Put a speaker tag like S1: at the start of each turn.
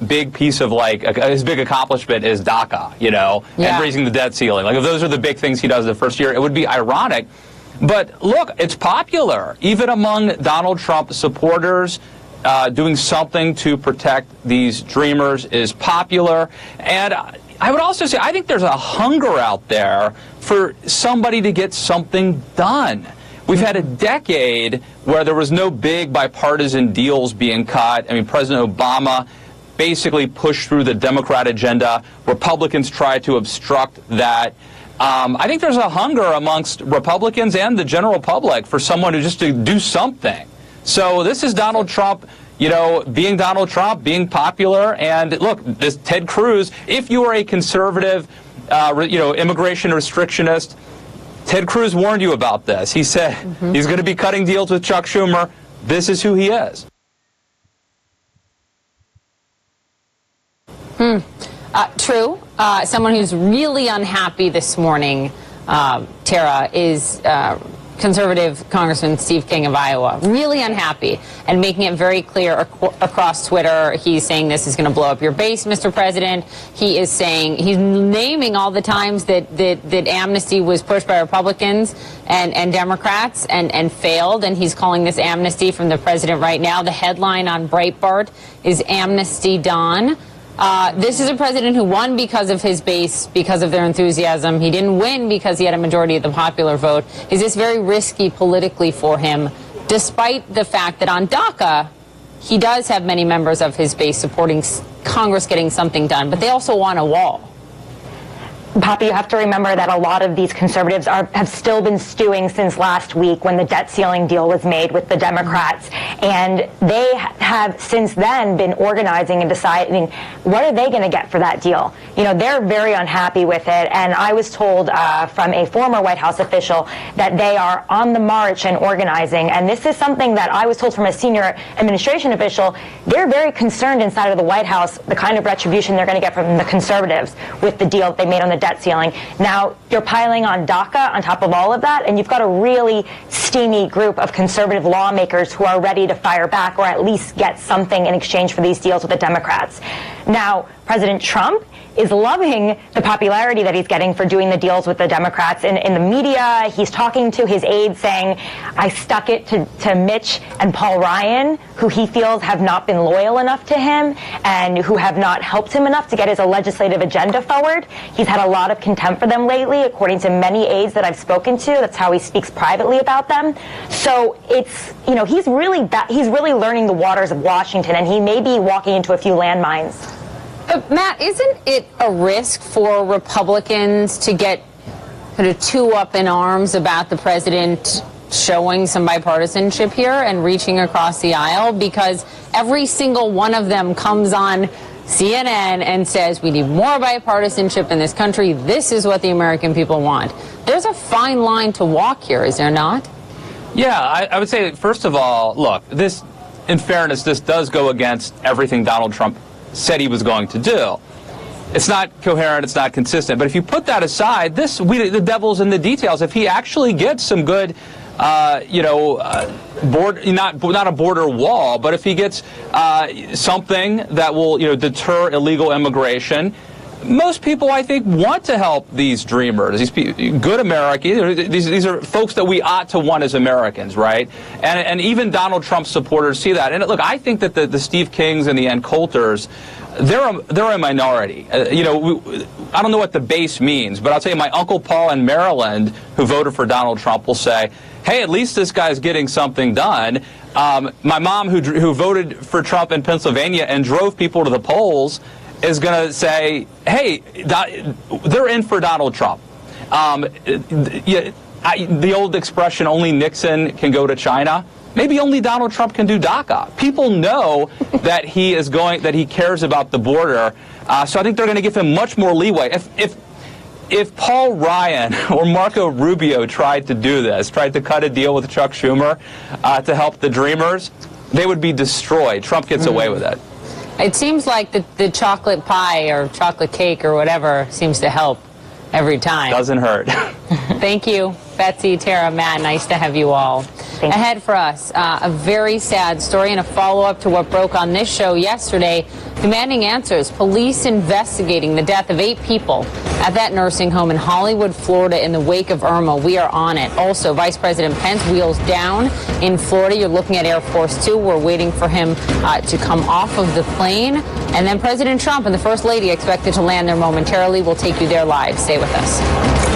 S1: big piece of his big accomplishment is Daca, and raising the debt ceiling. Like if those are the big things he does the first year, it would be ironic. But look, it's popular, even among Donald Trump supporters. Doing something to protect these dreamers is popular. And I would also say, I think there's a hunger out there for somebody to get something done. We've had a decade where there was no big bipartisan deals being cut. I mean, President Obama basically pushed through the Democrat agenda. Republicans tried to obstruct that. I think there's a hunger amongst Republicans and the general public for someone to just to do something. So this is Donald Trump, being Donald Trump, being popular. And look, this Ted Cruz, if you are a conservative, immigration restrictionist, Ted Cruz warned you about this. He said he's going to be cutting deals with Chuck Schumer. This is who he is.
S2: True. Someone who's really unhappy this morning, Tara, is conservative Congressman Steve King of Iowa. Really unhappy and making it very clear across Twitter. He's saying this is going to blow up your base, Mr. President. He is saying, he's naming all the times that amnesty was pushed by Republicans and Democrats and failed. And he's calling this amnesty from the president right now. The headline on Breitbart is Amnesty Dawn. This is a president who won because of his base, because of their enthusiasm. He didn't win because he had a majority of the popular vote. Is this very risky politically for him, despite the fact that on Daca, he does have many members of his base supporting Congress getting something done, but they also want a wall?
S3: Poppy, you have to remember that a lot of these conservatives have still been stewing since last week when the debt ceiling deal was made with the Democrats. And they have since then been organizing and deciding what are they going to get for that deal. They're very unhappy with it. And I was told from a former White House official that they are on the march and organizing. And this is something that I was told from a senior administration official. They're very concerned inside of the White House, the kind of retribution they're going to get from the conservatives with the deal that they made on the debt ceiling. Now, you're piling on Daca on top of all of that, and you've got a really steamy group of conservative lawmakers who are ready to fire back or at least get something in exchange for these deals with the Democrats. Now, President Trump is loving the popularity that he's getting for doing the deals with the Democrats. In the media, he's talking to his aides saying, I stuck it to Mitch and Paul Ryan, who he feels have not been loyal enough to him and who have not helped him enough to get his legislative agenda forward. He's had a lot of contempt for them lately, according to many aides that I've spoken to. That's how he speaks privately about them. So it's, he's really learning the waters of Washington, and he may be walking into a few landmines.
S2: Matt, isn't it a risk for Republicans to get kind of too up in arms about the president showing some bipartisanship here and reaching across the aisle? Because every single one of them comes on CNN and says, we need more bipartisanship in this country. This is what the American people want. There's a fine line to walk here, is there not?
S1: Yeah, I would say, first of all, look, this, in fairness, this does go against everything Donald Trump said he was going to do. It's not coherent, it's not consistent. But if you put that aside, the devil's in the details. If he actually gets some good, not a border wall, but if he gets something that will, deter illegal immigration, most people, I think, want to help these dreamers, these good Americans. These are folks that we ought to want as Americans, right? And even Donald Trump supporters see that. And look, I think that the Steve Kings and the Ann Coulters, they're a minority. I don't know what the base means, but I'll tell you, my Uncle Paul in Maryland, who voted for Donald Trump, will say, hey, at least this guy's getting something done. My mom, who voted for Trump in Pennsylvania and drove people to the polls, is going to say, hey, they're in for Donald Trump. The old expression, only Nixon can go to China. Maybe only Donald Trump can do Daca. People know that he cares about the border. So I think they're going to give him much more leeway. If Paul Ryan or Marco Rubio tried to cut a deal with Chuck Schumer to help the Dreamers, they would be destroyed. Trump gets away with it.
S2: It seems like the chocolate pie or chocolate cake or whatever seems to help every time.
S1: Doesn't hurt.
S2: Thank you, Betsy, Tara, Matt. Nice to have you all. Ahead for us, a very sad story and a follow-up to what broke on this show yesterday, demanding answers. Police investigating the death of 8 people at that nursing home in Hollywood, Florida, in the wake of Irma. We are on it. Also, Vice President Pence wheels down in Florida. You're looking at Air Force 2. We're waiting for him to come off of the plane. And then President Trump and the First Lady expected to land there momentarily. We'll take you there live. Stay with us.